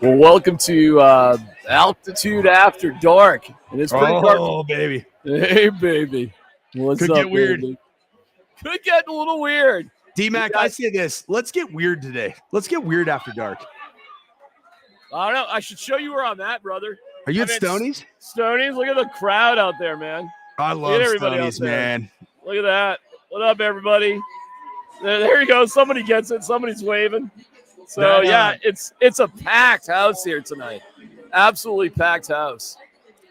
Well, welcome to Altitude After Dark. And it's pretty dark. Oh, baby. Hey, baby. What's Could up, get weird. baby? Could get a little weird. DMac, I say this. Let's get weird today. Let's get weird after dark. I don't know. I should show you where I'm at, brother. Are you at Stoneys? Stoneys? Look at the crowd out there, man. I love Stoneys, man. Look at that. What up, everybody? There you go. Somebody gets it. Somebody's waving. So, yeah, it's a packed house here tonight. Absolutely packed house.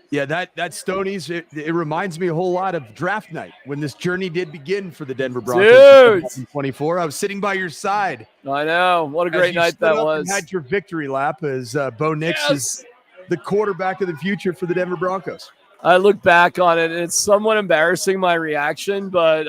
Yeah, that Stoneys, it reminds me a whole lot of draft night when this journey did begin for the Denver Broncos in 2024. I was sitting by your side. I know. What a great night that was. Had your victory lap as Bo Nix is the quarterback of the future for the Denver Broncos. I look back on it, and it's somewhat embarrassing, my reaction, but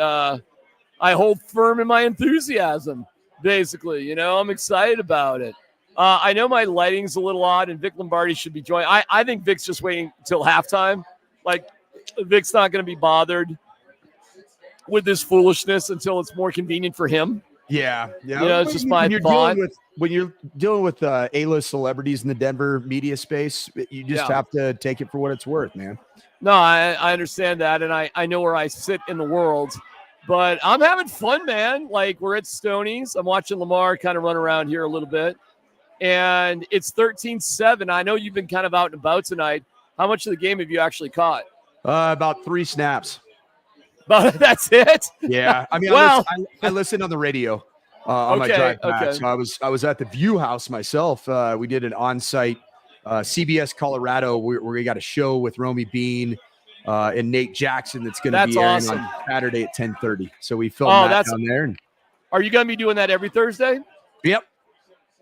I hold firm in my enthusiasm, basically. You know, I'm excited about it. I know my lighting's a little odd, and Vic Lombardi should be joining. I think Vic's just waiting until halftime. Like, Vic's not going to be bothered with this foolishness until it's more convenient for him. Yeah. You know, it's just my thought. When you're dealing with A-list celebrities in the Denver media space, you just have to take it for what it's worth, man. No, I understand that, and I know where I sit in the world. But I'm having fun, man. Like, we're at Stoneys. I'm watching Lamar kind of run around here a little bit. And it's 13-7. I know you've been kind of out and about tonight. How much of the game have you actually caught? About 3 snaps. But that's it? Yeah. I mean, I listened on the radio on my drive back. So I was at the View House myself. We did an on-site CBS Colorado where we got a show with Romy Bean and Nate Jackson that's going to be airing on Saturday at 10:30. So we filmed that down there. Are you going to be doing that every Thursday? Yep.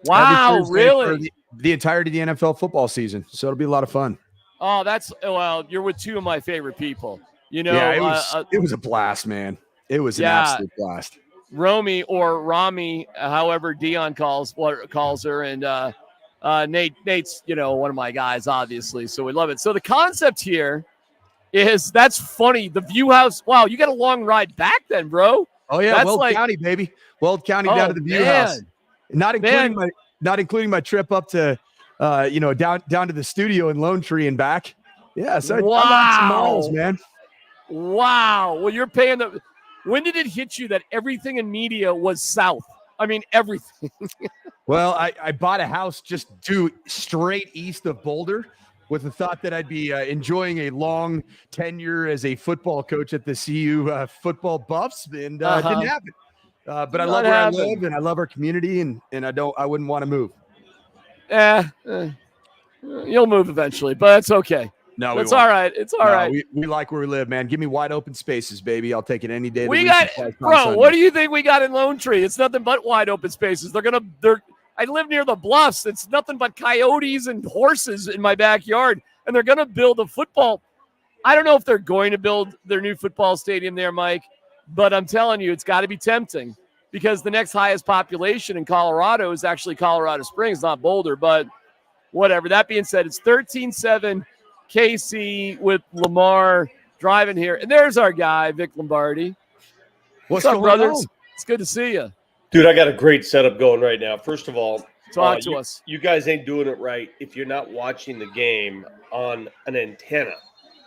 Wow, really? The entirety of the NFL football season. So it'll be a lot of fun. Oh, you're with two of my favorite people. You know, it was a blast, man. It was an absolute blast. Romy or Rami, however Dion calls her, and Nate's, you know, one of my guys, obviously. So we love it. So the concept here is that's funny. The View House. Wow, you got a long ride back then, bro. Oh yeah, Weld County, baby. Weld County down to the View House. Not including my trip up to down to the studio in Lone Tree and back. Yeah, so wow. I'm on some miles, man. Wow. Well, you're paying when did it hit you that everything in media was south? I mean, everything. Well, I bought a house just due straight east of Boulder with the thought that I'd be enjoying a long tenure as a football coach at the CU football Buffs, and didn't happen. But I love where I live, and I love our community, and I wouldn't want to move. You'll move eventually, but it's okay. No, it's all right. It's all right. We like where we live, man. Give me wide open spaces, baby. I'll take it any day. Bro, what do you think we got in Lone Tree? It's nothing but wide open spaces. I live near the bluffs. It's nothing but coyotes and horses in my backyard, and they're gonna build a football. I don't know if they're going to build their new football stadium there, Mike, but I'm telling you, it's got to be tempting because the next highest population in Colorado is actually Colorado Springs, not Boulder. But whatever. That being said, it's 13-7. KC with Lamar driving here. And there's our guy, Vic Lombardi. What's up, brothers? It's good to see you. Dude, I got a great setup going right now. First of all, talk to us. You guys ain't doing it right if you're not watching the game on an antenna.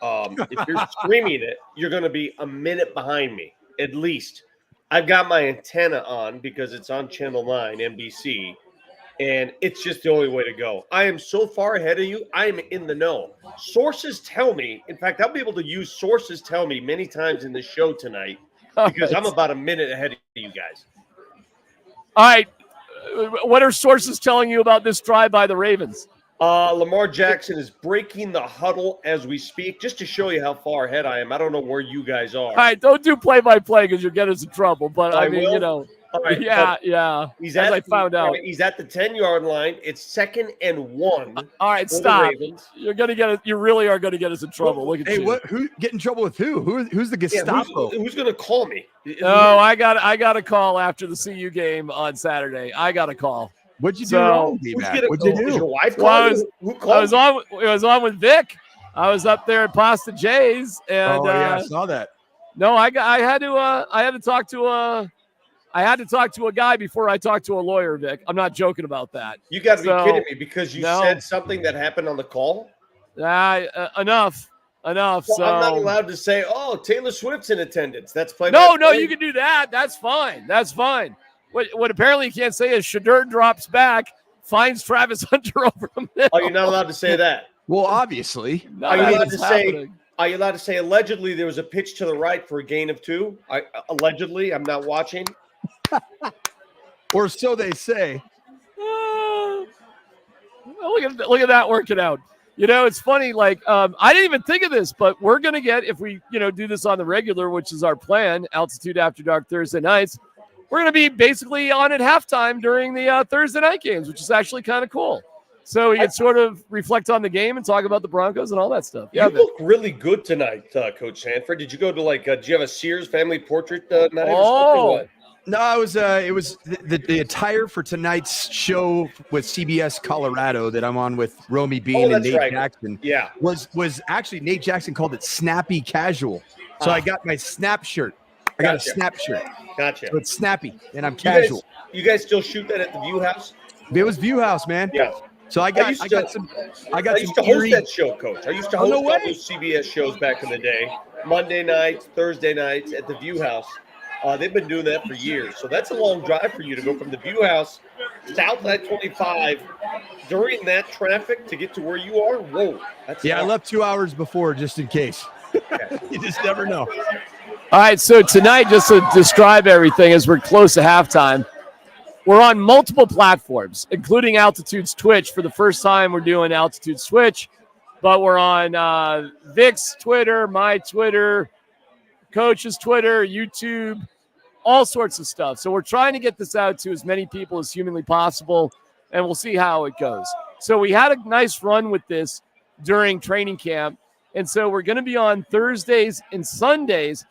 If you're streaming it, you're going to be a minute behind me, at least. I've got my antenna on because it's on Channel 9, NBC. And it's just the only way to go. I am so far ahead of you. I am in the know. Sources tell me. In fact, I'll be able to use sources tell me many times in the show tonight because I'm about a minute ahead of you guys. All right. What are sources telling you about this drive by the Ravens? Lamar Jackson is breaking the huddle as we speak, just to show you how far ahead I am. I don't know where you guys are. All right. Don't do play-by-play because you'll get us in trouble. But, I mean, will. you know. Right, yeah. He's I found out. He's at the 10-yard line. It's 2nd and 1. All right, stop. You're gonna get it. You really are gonna get us in trouble. Look at you. Hey, who get in trouble with who? Who's the Gestapo? Who's gonna call me? No, I got a call after the CU game on Saturday. I got a call. What'd you do wrong, What'd you do? Your wife called? Who called? It was on with Vic. I was up there at Pasta J's, and I saw that. No, I had to talk to I had to talk to a guy before I talked to a lawyer, Vic. I'm not joking about that. You got to be kidding me because you no. said something that happened on the call? Enough. Well, so I'm not allowed to say, "Oh, Taylor Swift's in attendance." That's playing. No, you can do that. That's fine. What apparently you can't say is Shedeur drops back, finds Travis Hunter over the middle. Oh, you're not allowed to say that. Well, obviously. Are you allowed to say? Are you allowed to say allegedly there was a pitch to the right for a gain of 2? Allegedly, I'm not watching. Or so they say. Look at that working out. It's funny. Like I didn't even think of this, but we're gonna get, if we do this on the regular, which is our plan, Altitude After Dark Thursday nights. We're gonna be basically on at halftime during the Thursday night games, which is actually kind of cool. So we can sort of reflect on the game and talk about the Broncos and all that stuff. Yeah, you look really good tonight, Coach Sanford. Did you go to do you have a Sears family portrait night or something? No, it was the attire for tonight's show with CBS Colorado that I'm on with Romy Bean and Nate Jackson. Yeah, was actually Nate Jackson called it snappy casual. So I got my snap shirt. I got a snap shirt. Gotcha. So it's snappy and I'm casual. You guys still shoot that at the View House? It was View House, man. Yeah. So I got some I used to host that show, Coach. I used to host all those CBS shows back in the day. Monday nights, Thursday nights at the View House. They've been doing that for years. So that's a long drive for you to go from the View House south at 25 during that traffic to get to where you are. Whoa. I left 2 hours before just in case. You just never know. All right, so tonight, just to describe everything as we're close to halftime, we're on multiple platforms, including Altitude's Twitch. For the first time, we're doing Altitude's Twitch, but we're on Vic's Twitter, my Twitter, Coach's Twitter, YouTube, all sorts of stuff. So we're trying to get this out to as many people as humanly possible, and we'll see how it goes. So we had a nice run with this during training camp, and so we're going to be on Thursdays and Sundays.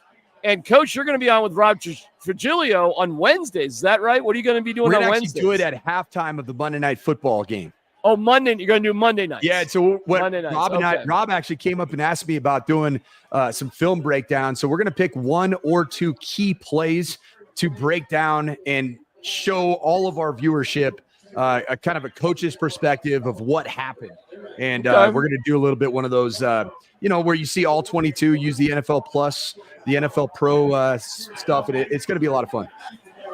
And, Coach, you're going to be on with Rob Trigilio on Wednesdays. Is that right? What are you going to be doing on Wednesdays? We're going to do it at halftime of the Monday Night Football game. Oh, Monday. You're going to do Monday nights. Yeah, so what Monday nights. Rob actually came up and asked me about doing some film breakdown. So we're going to pick 1 or 2 key plays to break down and show all of our viewership a kind of a coach's perspective of what happened. And we're going to do a little bit one of those, where you see all 22 use the NFL Plus, the NFL Pro stuff. And it's going to be a lot of fun.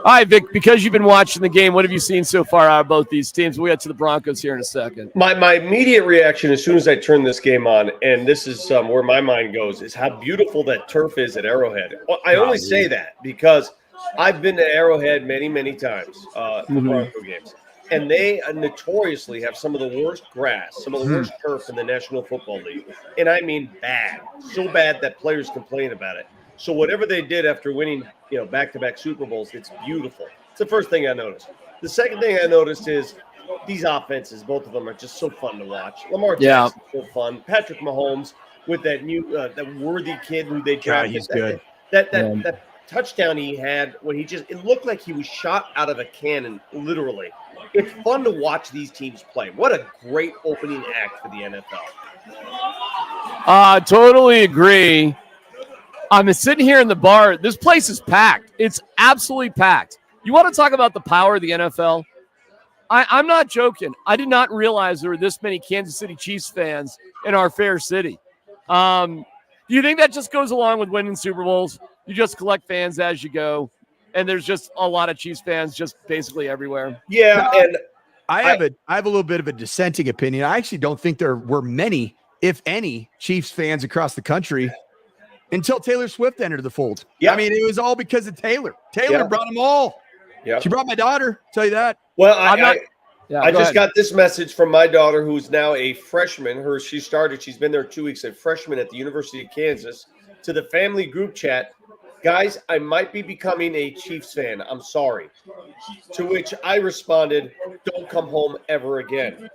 All right, Vic, because you've been watching the game, what have you seen so far out of both these teams? We'll get to the Broncos here in a second. My immediate reaction as soon as I turn this game on, and this is where my mind goes, is how beautiful that turf is at Arrowhead. I only say that because I've been to Arrowhead many, many times for Bronco games. And they notoriously have some of the worst grass, some of the worst turf in the National Football League. And I mean bad. So bad that players complain about it. So whatever they did after winning, back-to-back Super Bowls, it's beautiful. It's the first thing I noticed. The second thing I noticed is these offenses, both of them are just so fun to watch. Lamar Jackson's so fun. Patrick Mahomes with that new that worthy kid who they drafted. He's good. That touchdown he had when it looked like he was shot out of a cannon, literally. It's fun to watch these teams play. What a great opening act for the NFL. Totally agree. I'm sitting here in the bar. This place is packed. It's absolutely packed. You want to talk about the power of the NFL? I'm not joking. I did not realize there were this many Kansas City Chiefs fans in our fair city. Do you think that just goes along with winning Super Bowls? You just collect fans as you go, and there's just a lot of Chiefs fans just basically everywhere. Yeah, and I have a little bit of a dissenting opinion. I actually don't think there were many, if any, Chiefs fans across the country until Taylor Swift entered the fold. Yeah. I mean, it was all because of Taylor. Taylor brought them all. Yeah. She brought my daughter, tell you that. Well, I just got this message from my daughter, who's now a freshman. She's been there 2 weeks, a freshman at the University of Kansas, to the family group chat. Guys, I might be becoming a Chiefs fan. I'm sorry. To which I responded, don't come home ever again.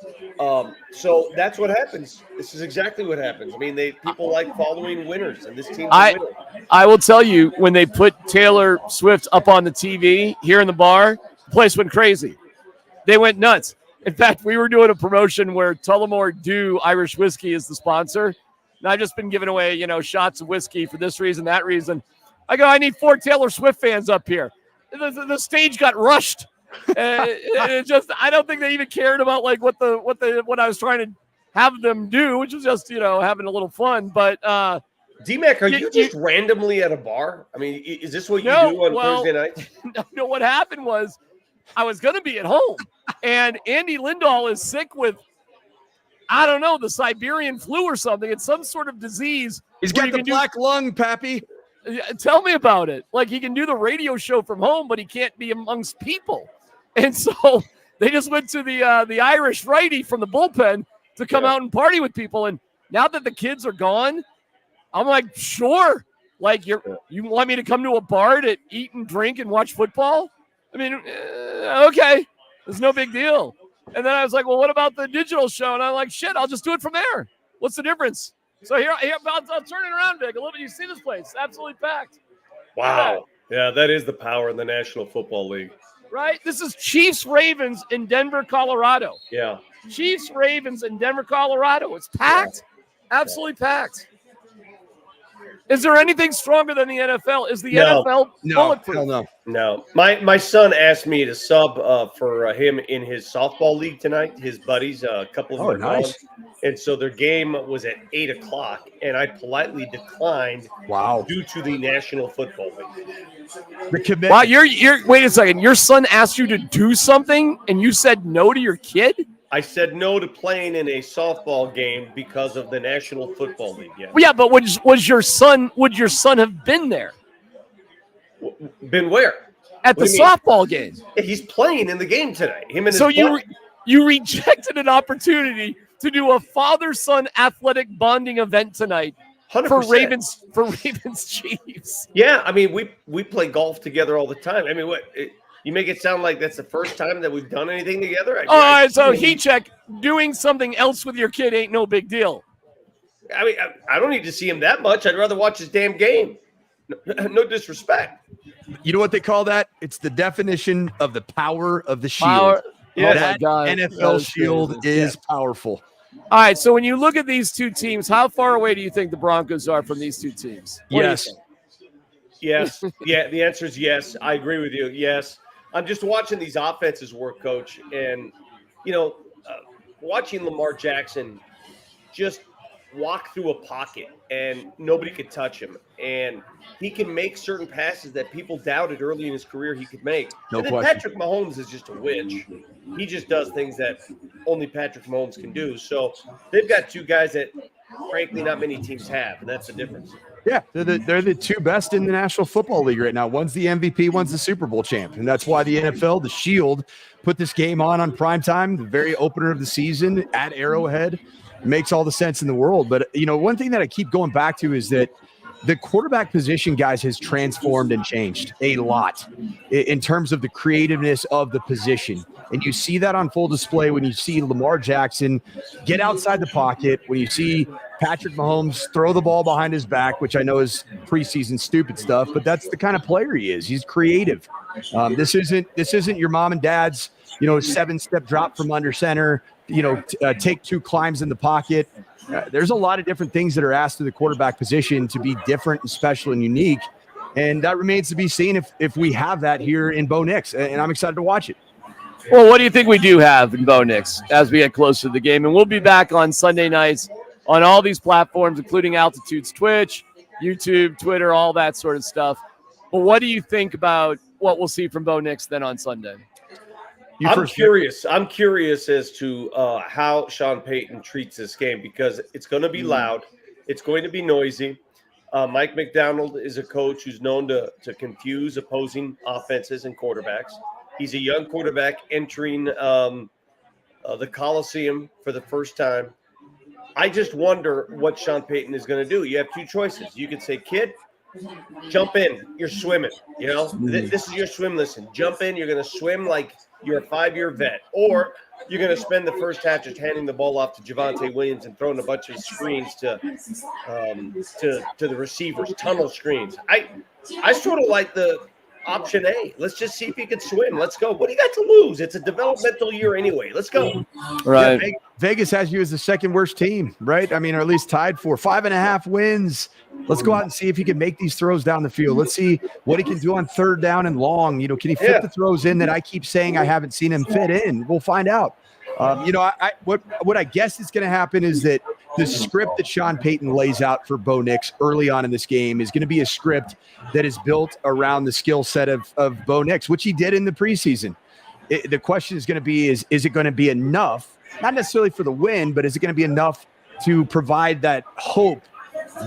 So that's what happens. This is exactly what happens. I mean, people like following winners, and this team's a winner. I will tell you, when they put Taylor Swift up on the TV here in the bar, the place went crazy. They went nuts. In fact, we were doing a promotion where Tullamore Dew Irish Whiskey is the sponsor. And I've just been giving away, shots of whiskey for this reason, that reason. I go, I need 4 Taylor Swift fans up here. the stage got rushed. It just, I don't think they even cared about like what I was trying to have them do, which was just, having a little fun. But DMac, are you just randomly at a bar? I mean, is this what you do on Thursday nights? No, what happened was I was going to be at home, and Andy Lindahl is sick with, I don't know, the Siberian flu or something. It's some sort of disease. He's got the black lung, Pappy. Tell me about it. Like, he can do the radio show from home, but he can't be amongst people. And so they just went to the Irish righty from the bullpen to come out and party with people. And now that the kids are gone, I'm like, sure. Like, you want me to come to a bar to eat and drink and watch football? I mean, okay. It's no big deal. And then I was like, well, what about the digital show? And I'm like, shit, I'll just do it from there. What's the difference? So here I'll turn it around, Vic, a little bit. You see this place? Absolutely packed. Wow. Yeah, that is the power in the National Football League. Right? This is Chiefs-Ravens in Denver, Colorado. Yeah. Chiefs-Ravens in Denver, Colorado. It's packed. Absolutely packed. Is there anything stronger than the NFL? Is the NFL bulletproof? No. My son asked me to sub for him in his softball league tonight. His buddies, a couple of them are gone. And so their game was at 8:00, and I politely declined due to the National Football League. Wow, you're wait a second. Your son asked you to do something, and you said no to your kid? I said no to playing in a softball game because of the National Football League. Yeah. Well, yeah, but would your son have been there? Been where? At the softball game. Yeah, he's playing in the game tonight. Him and so his you rejected an opportunity to do a father-son athletic bonding event tonight 100%. for Ravens Chiefs. Yeah, I mean we play golf together all the time. I mean, you make it sound like that's the first time that we've done anything together. All right, so heat check. Doing something else with your kid ain't no big deal. I mean, I don't need to see him that much. I'd rather watch his damn game. No disrespect. You know what they call that? It's the definition of the power of the shield. Yeah, that NFL shield is powerful. All right, so when you look at these two teams, how far away do you think the Broncos are from these two teams? Yes. Yes. Yeah, the answer is yes. I agree with you. Yes. I'm just watching these offenses work, Coach, and, watching Lamar Jackson just walk through a pocket and nobody could touch him. And he can make certain passes that people doubted early in his career he could make. No question. Patrick Mahomes is just a witch. He just does things that only Patrick Mahomes can do. So they've got two guys that, frankly, not many teams have, and that's the difference. Yeah, they're the two best in the National Football League right now. One's the MVP, one's the Super Bowl champ. And that's why the NFL, the Shield, put this game on primetime, the very opener of the season at Arrowhead. It makes all the sense in the world. But, one thing that I keep going back to is that the quarterback position, guys, has transformed and changed a lot in terms of the creativeness of the position. And you see that on full display when you see Lamar Jackson get outside the pocket, when you see Patrick Mahomes throw the ball behind his back, which I know is preseason stupid stuff, but that's the kind of player he is. He's creative. This isn't your mom and dad's, 7-step drop from under center, take 2 climbs in the pocket. There's a lot of different things that are asked of the quarterback position to be different and special and unique. And that remains to be seen if we have that here in Bo Nix. And I'm excited to watch it. Well, what do you think we do have in Bo Nix as we get closer to the game? And we'll be back on Sunday nights on all these platforms, including Altitude's Twitch, YouTube, Twitter, all that sort of stuff. But what do you think about what we'll see from Bo Nix then on Sunday? I'm curious as to how Sean Payton treats this game, because it's going to be loud. It's going to be noisy. Mike McDonald is a coach who's known to confuse opposing offenses and quarterbacks. He's a young quarterback entering the Coliseum for the first time. I just wonder what Sean Payton is going to do. You have 2 choices. You could say, kid, jump in. You're swimming. This is your swim lesson. Jump in. You're going to swim like you're a 5-year vet. Or you're going to spend the first half just handing the ball off to Javonte Williams and throwing a bunch of screens to the receivers, tunnel screens. I sort of like the option A. Let's just see if he can swim. Let's go. What do you got to lose? It's a developmental year anyway. Let's go. Right. Yeah, Vegas has you as the second worst team, right? I mean, or at least tied for 5.5 wins. Let's go out and see if he can make these throws down the field. Let's see what he can do on third down and long. Can he fit the throws in that I keep saying I haven't seen him fit in? We'll find out. What I guess is going to happen is that the script that Sean Payton lays out for Bo Nix early on in this game is going to be a script that is built around the skill set of Bo Nix, which he did in the preseason. The question is going to be, is it going to be enough, not necessarily for the win, but is it going to be enough to provide that hope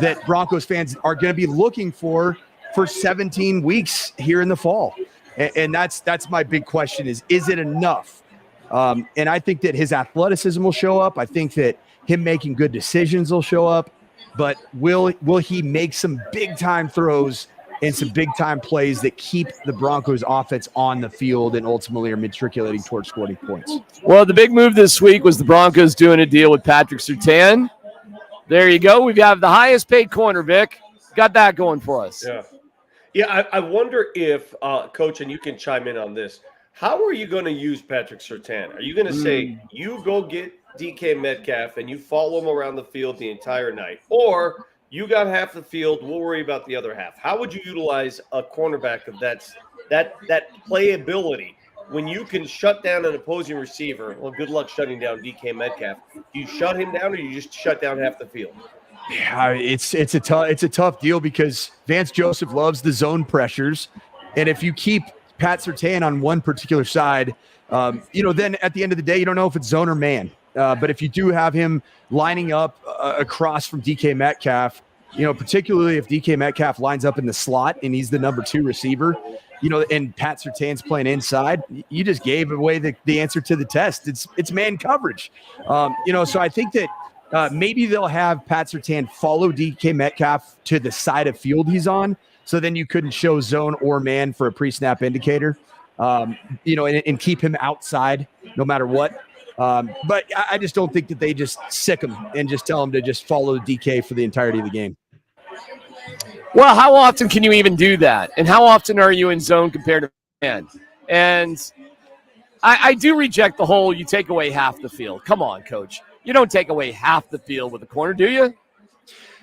that Broncos fans are going to be looking for 17 weeks here in the fall? And that's my big question is it enough? And I think that his athleticism will show up. I think that him making good decisions will show up, but will he make some big time throws and some big time plays that keep the Broncos offense on the field and ultimately are matriculating towards scoring points? Well, the big move this week was the Broncos doing a deal with Patrick Surtain. There you go. We have the highest paid corner, Vic. Got that going for us. Yeah. I wonder if, Coach, and you can chime in on this, how are you going to use Patrick Surtain? Are you going to say, you go get DK Metcalf and you follow him around the field the entire night? Or you got half the field, we'll worry about the other half. How would you utilize a cornerback of that playability when you can shut down an opposing receiver? Well, good luck shutting down DK Metcalf. Do you shut him down or you just shut down half the field? Yeah, it's a tough deal because Vance Joseph loves the zone pressures. And if you keep Pat Surtain on one particular side, then at the end of the day, you don't know if it's zone or man. But if you do have him lining up across from DK Metcalf, particularly if DK Metcalf lines up in the slot and he's the number 2 receiver, and Pat Surtain's playing inside, you just gave away the answer to the test. It's man coverage. So I think that maybe they'll have Pat Surtain follow DK Metcalf to the side of field he's on. So then you couldn't show zone or man for a pre-snap indicator, and keep him outside no matter what. But I just don't think that they just sick him and just tell him to just follow DK for the entirety of the game. Well, how often can you even do that? And how often are you in zone compared to man? And I do reject the whole you take away half the field. Come on, Coach. You don't take away half the field with a corner, do you?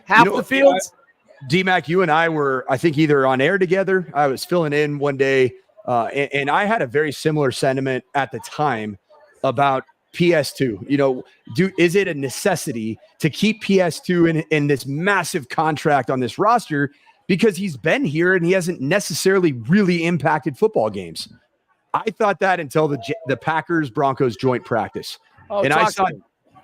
Half the field? DMac, you and I were, I think, either on air together. I was filling in one day, and I had a very similar sentiment at the time about PS2. Is it a necessity to keep PS2 in this massive contract on this roster because he's been here and he hasn't necessarily really impacted football games? I thought that until the Packers-Broncos joint practice. And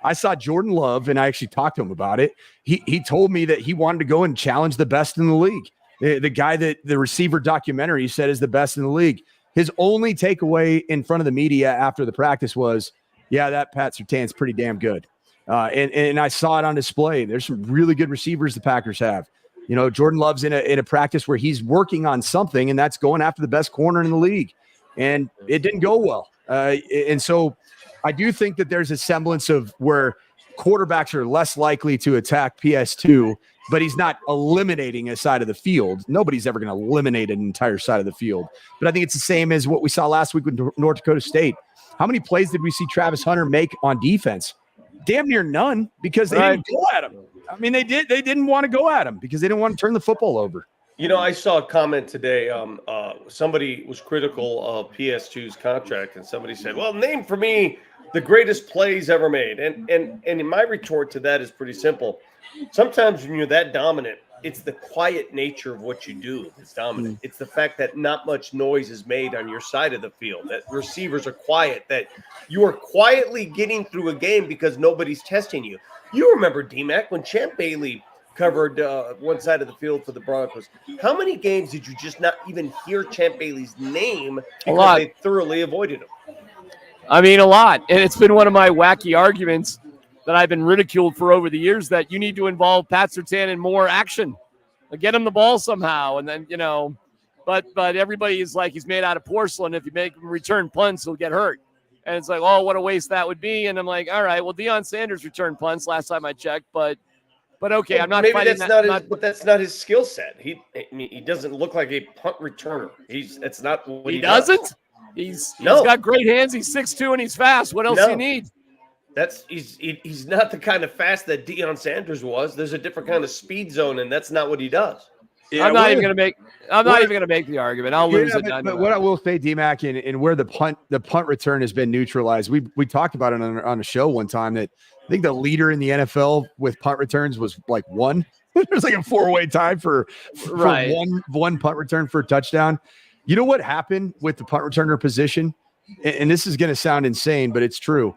I saw Jordan Love, and I actually talked to him about it. He told me that he wanted to go and challenge the best in the league. The guy that the receiver documentary said is the best in the league. His only takeaway in front of the media after the practice was, yeah, that Pat Surtain's pretty damn good. And I saw it on display. There's some really good receivers the Packers have. Jordan Love's in a practice where he's working on something, and that's going after the best corner in the league. And it didn't go well. And so I do think that there's a semblance of where quarterbacks are less likely to attack PS2, but he's not eliminating a side of the field. Nobody's ever going to eliminate an entire side of the field. But I think it's the same as what we saw last week with North Dakota State. How many plays did we see Travis Hunter make on defense? Damn near none, because they didn't go at him. I mean, they didn't want to go at him because they didn't want to turn the football over. I saw a comment today. Somebody was critical of PS2's contract, and somebody said, well, name for me the greatest plays ever made. And my retort to that is pretty simple. Sometimes when you're that dominant, it's the quiet nature of what you do that's dominant. It's the fact that not much noise is made on your side of the field, that receivers are quiet, that you are quietly getting through a game because nobody's testing you. You remember, DMac, when Champ Bailey covered one side of the field for the Broncos. How many games did you just not even hear Champ Bailey's name because they thoroughly avoided him? I mean, a lot. And it's been one of my wacky arguments that I've been ridiculed for over the years, that you need to involve Pat Surtain in more action. Get him the ball somehow. And then, but everybody is like, he's made out of porcelain. If you make him return punts, he'll get hurt. And it's like, oh, what a waste that would be. And I'm like, all right, well, Deion Sanders returned punts last time I checked, but But okay, I'm not maybe fighting that's that. not his, but that's not his skill set. I mean, he doesn't look like a punt returner. That's not what he doesn't. does. He's got great hands. He's 6'2" and he's fast. What else do you need? He's not the kind of fast that Deion Sanders was. There's a different kind of speed zone, and that's not what he does. Yeah, I'm not even going to make the argument. I'll lose it. But what I will say, DMac, and where the punt return has been neutralized. We talked about it on a show one time that I think the leader in the NFL with punt returns was like one. There's like a 4-way tie for one punt return for a touchdown. You know what happened with the punt returner position? And this is going to sound insane, but it's true.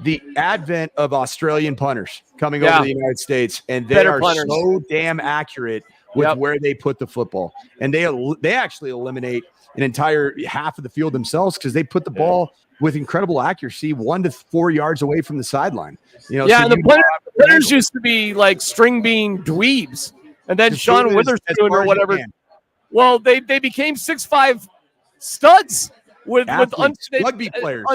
The advent of Australian punters coming over to the United States, and they are so damn accurate with where they put the football. And they actually eliminate an entire half of the field themselves because they put the ball with incredible accuracy 1 to 4 yards away from the sideline. You know, and the punters used to be like string bean dweebs. And then Sean Witherspoon or whatever. Well, they became 6'5" studs with rugby players.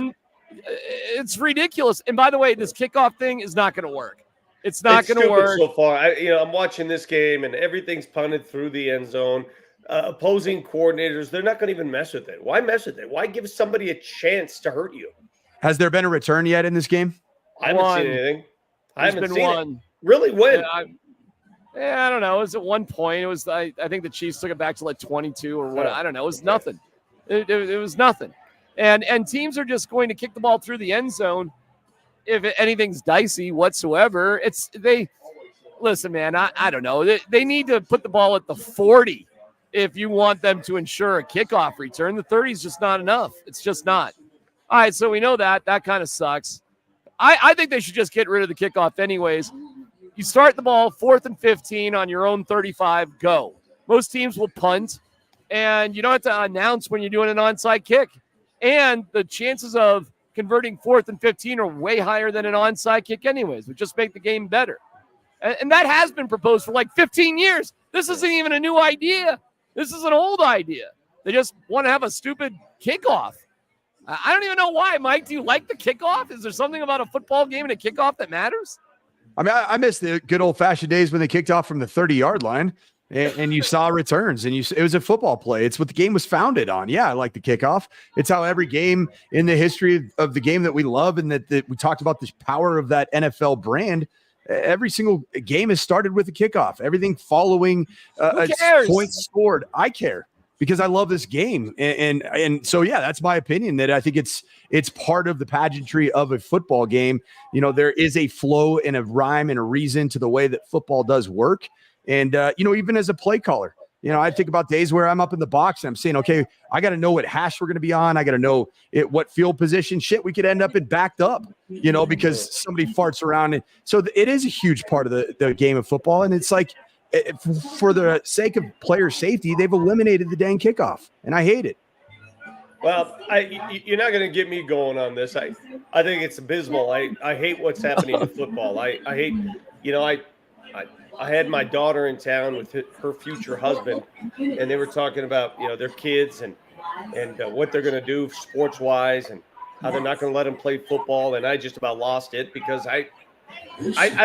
It's ridiculous. And by the way, this kickoff thing is not going to work. It's not going to work so far. I'm watching this game and everything's punted through the end zone. Opposing coordinators, they're not going to even mess with it. Why mess with it? Why give somebody a chance to hurt you? Has there been a return yet in this game? I haven't seen anything. I haven't seen one. It. Really? When? I don't know. It was at one point. It was I think the Chiefs took it back to like 22 or what. I don't know. It was nothing. It was nothing. And teams are just going to kick the ball through the end zone if anything's dicey whatsoever. Listen, man, I don't know. They need to put the ball at the 40 if you want them to ensure a kickoff return. The 30 is just not enough. It's just not. All right, so we know that. That kind of sucks. I think they should just get rid of the kickoff anyways. You start the ball 4th and 15 on your own 35, go. Most teams will punt, and you don't have to announce when you're doing an onside kick. And the chances of converting 4th and 15 are way higher than an onside kick anyways, which just make the game better. And that has been proposed for like 15 years. This isn't even a new idea. This is an old idea. They just want to have a stupid kickoff. I don't even know why. Mike, do you like the kickoff? Is there something about a football game and a kickoff that matters? I mean, I miss the good old-fashioned days when they kicked off from the 30-yard line and you saw returns and it was a football play. It's what the game was founded on. Yeah, I like the kickoff. It's how every game in the history of the game that we love and that we talked about the power of that NFL brand. Every single game has started with a kickoff. Everything following points scored. I care because I love this game. And so, yeah, that's my opinion that I think it's part of the pageantry of a football game. You know, there is a flow and a rhyme and a reason to the way that football does work. And, even as a play caller, I think about days where I'm up in the box and I'm saying, okay, I got to know what hash we're going to be on. I got to know what field position we could end up in backed up, because somebody farts around. And so it is a huge part of the game of football. And it's like, for the sake of player safety, they've eliminated the dang kickoff, and I hate it. Well, you're not going to get me going on this. I think it's abysmal. I hate what's happening to football. I hate, I had my daughter in town with her future husband, and they were talking about, their kids and what they're going to do sports-wise and how they're not going to let them play football, and I just about lost it because I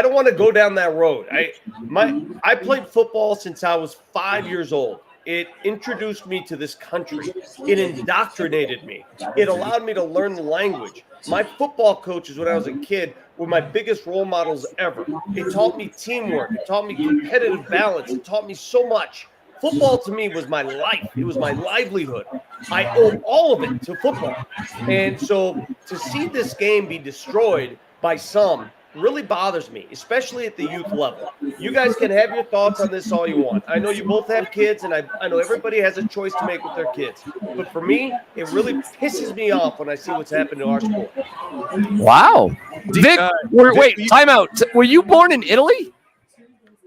don't want to go down that road. I played football since I was 5 years old. It introduced me to this country. It indoctrinated me. It allowed me to learn the language. My football coaches when I was a kid were my biggest role models ever. It taught me teamwork. It taught me competitive balance. It taught me so much. Football to me was my life. It was my livelihood. I owe all of it to football. And so to see this game be destroyed by some really bothers me, especially at the youth level. You guys can have your thoughts on this all you want. I know you both have kids, and I know everybody has a choice to make with their kids. But for me, it really pisses me off when I see what's happened to our sport. Wow. Vic, wait, time out. Were you born in Italy?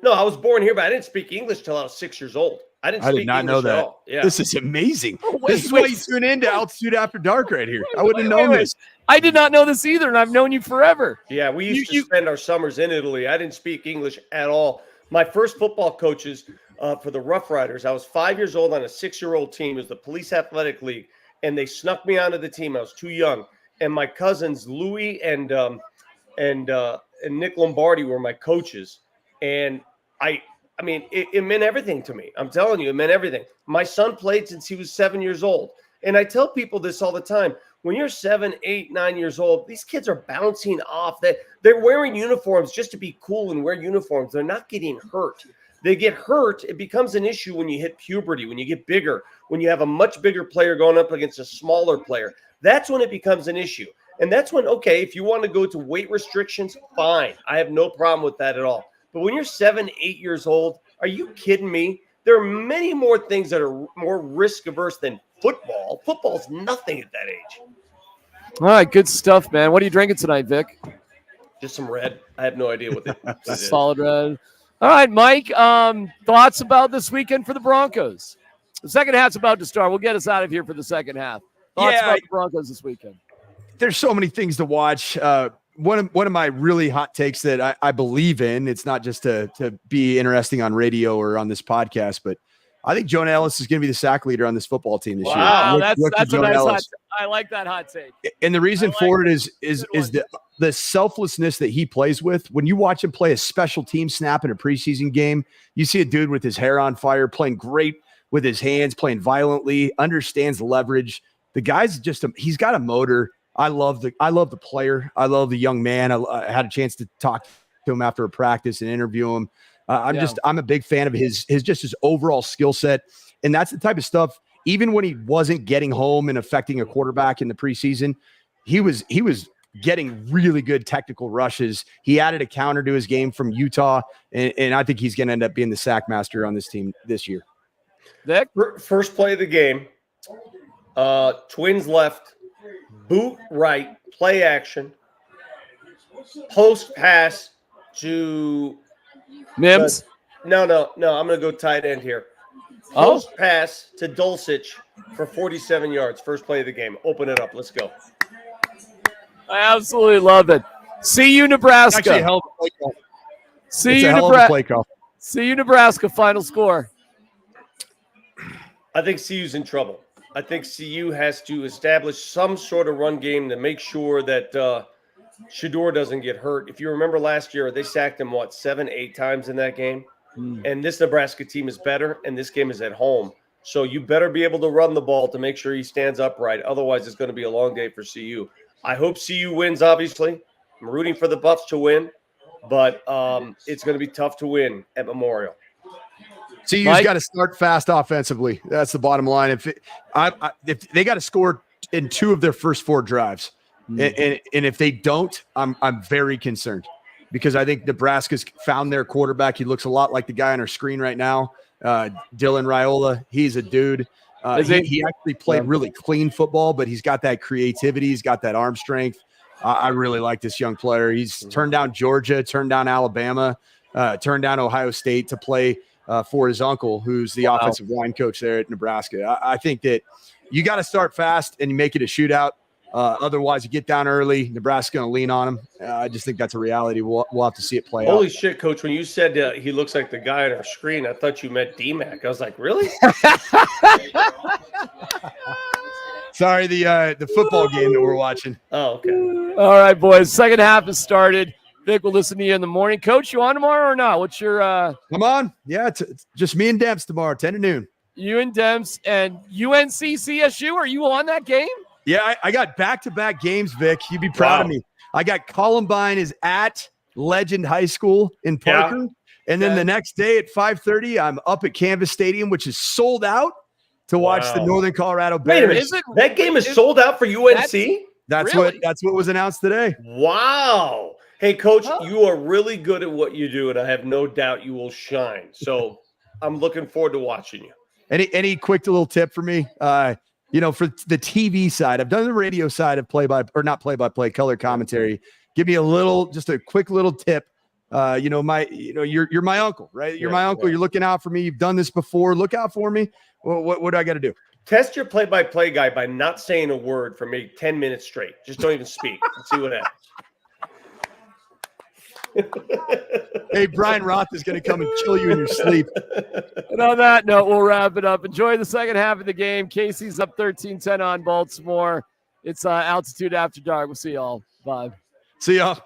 No, I was born here, but I didn't speak English till I was 6 years old. I did not know that. Yeah. This is amazing. This is why you tune in to Altitude After Dark right here. I wouldn't have known this. I did not know this either, and I've known you forever. Yeah, we used to spend our summers in Italy. I didn't speak English at all. My first football coaches for the Rough Riders, I was 5 years old on a 6-year-old team. It was the Police Athletic League, and they snuck me onto the team. I was too young. And my cousins, Louis and Nick Lombardi, were my coaches. And I mean, it meant everything to me. I'm telling you, it meant everything. My son played since he was 7 years old. And I tell people this all the time. When you're 7, 8, 9 years old, these kids are bouncing off. They're wearing uniforms just to be cool and wear uniforms. They're not getting hurt. They get hurt. It becomes an issue when you hit puberty, when you get bigger, when you have a much bigger player going up against a smaller player. That's when it becomes an issue. And that's when, okay, if you want to go to weight restrictions, fine. I have no problem with that at all. But when you're 7, 8 years old, are you kidding me? There are many more things that are more risk averse than football. Football's nothing at that age. All right, good stuff, man. What are you drinking tonight, Vic? Just some red. I have no idea what it is. Solid red. All right, Mike, thoughts about this weekend for the Broncos? The second half's about to start. We'll get us out of here for the second half. Thoughts about the Broncos this weekend? There's so many things to watch. One of my really hot takes that I believe in, it's not just to be interesting on radio or on this podcast, but I think Jonah Ellis is going to be the sack leader on this football team this year. Wow, that's a nice hot. I like that hot take. And the reason for it is the selflessness that he plays with. When you watch him play a special team snap in a preseason game, you see a dude with his hair on fire, playing great with his hands, playing violently, understands leverage. The guy's just he's got a motor. I love the player. I love the young man. I had a chance to talk to him after a practice and interview him. I'm a big fan of his overall skill set. And that's the type of stuff, even when he wasn't getting home and affecting a quarterback in the preseason, he was getting really good technical rushes. He added a counter to his game from Utah. And I think he's going to end up being the sack master on this team this year. Vic? First play of the game, Twins left, boot right, play action, post pass to Mims. No. I'm going to go tight end here. Post pass to Dulcich for 47 yards. First play of the game. Open it up. Let's go. I absolutely love it. See you, Nebraska. Actually, a hell of a play call. See you, Nebraska. See you, Nebraska. Final score. I think CU's in trouble. I think CU has to establish some sort of run game to make sure that Shedeur doesn't get hurt. If you remember last year, they sacked him, 7, 8 times in that game? And this Nebraska team is better, and this game is at home. So you better be able to run the ball to make sure he stands upright. Otherwise, it's going to be a long day for CU. I hope CU wins, obviously. I'm rooting for the Buffs to win, but it's going to be tough to win at Memorial. CU's got to start fast offensively. That's the bottom line. If they got to score in 2 of their first 4 drives, and if they don't, I'm very concerned because I think Nebraska's found their quarterback. He looks a lot like the guy on our screen right now, Dylan Raiola. He's a dude. He actually played really clean football, but he's got that creativity. He's got that arm strength. I really like this young player. He's turned down Georgia, turned down Alabama, turned down Ohio State to play for his uncle, who's the offensive line coach there at Nebraska. I think that you got to start fast and you make it a shootout. Otherwise, you get down early. Nebraska's going to lean on him. I just think that's a reality. We'll have to see it play out. Holy shit, Coach. When you said he looks like the guy on our screen, I thought you meant DMac. I was like, really? Sorry, the football game that we're watching. Oh, okay. All right, boys. Second half has started. Vic, we'll listen to you in the morning. Coach, you on tomorrow or not? What's your I'm on. Yeah, it's just me and Demps tomorrow, 10 to noon. You and Demps and UNC CSU. Are you on that game? Yeah, I got back-to-back games, Vic. You'd be proud of me. I got Columbine is at Legend High School in Parker. And then the next day at 5:30, I'm up at Canvas Stadium, which is sold out to watch the Northern Colorado Bears. Wait a minute. That game is sold out for UNC? That's what was announced today. Wow. Hey, Coach, you are really good at what you do, and I have no doubt you will shine. So I'm looking forward to watching you. Any quick little tip for me? For the TV side, I've done the radio side of play-by-play color commentary. Give me just a quick little tip. You're my uncle, right? You're my uncle. You're looking out for me. You've done this before. Look out for me. Well, what do I got to do? Test your play-by-play guy by not saying a word for maybe 10 minutes straight. Just don't even speak and see what happens. Hey, Brian Roth is going to come and chill you in your sleep. And on that note, we'll wrap it up. Enjoy the second half of the game. Casey's up 13-10 on Baltimore. It's Altitude After Dark. We'll see y'all. Bye. See y'all.